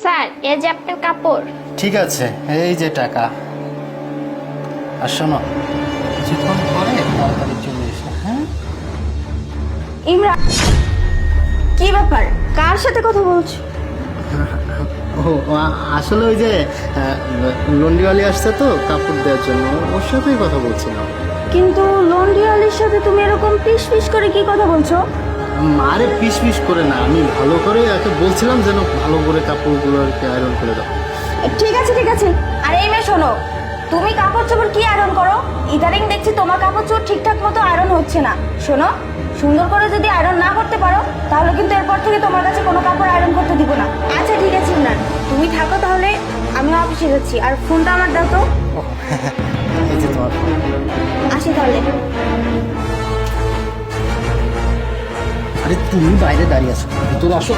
Sir এই যে আপনার কাপড়। ঠিক আছে, এই যে টাকা। আর শোনো, কিছুক্ষণ পরে তাড়াতাড়ি চলে এসো, হ্যাঁ? ইমরান, কি ব্যাপার? কার সাথে কথা বলছো? আসলে ওই যে লন্ড্রিওয়ালি আসছে তো কাপড় দেওয়ার জন্য, ওর সাথেই কথা বলছিলাম। কিন্তু লন্ড্রিওয়ালির সাথে তুমি এরকম পিস পিস করে কি কথা বলছো? আরে পিস পিস করে না, আমি ভালো করে একে বলছিলাম যেন ভালো করে কাপড়গুলো আর কি আয়রন করে দাও। ঠিক আছে ঠিক আছে। আর এই মেয়ে শোনো, তুমি কাপড় চোপড় কি আয়রন করো? ইদানিং দেখছি তোমার কাপড় চোপড় ঠিকঠাক মতো আয়রন হচ্ছে না। শোনো, সুন্দর করে যদি আয়রন না করতে পারো তাহলে কিন্তু এরপর থেকে তোমার কাছে কোনো কাপড় আয়রন করতে দিব না। আচ্ছা ঠিক আছে ইমরান, তুমি থাকো তাহলে, আমি অফিসে যাচ্ছি। আর ফোনটা আমার দাও তো। এই যে তোমার ফোন। আসি তাহলে। আরে তুমি বাইরে দাঁড়িয়ে আছো, ভিতরে আসো।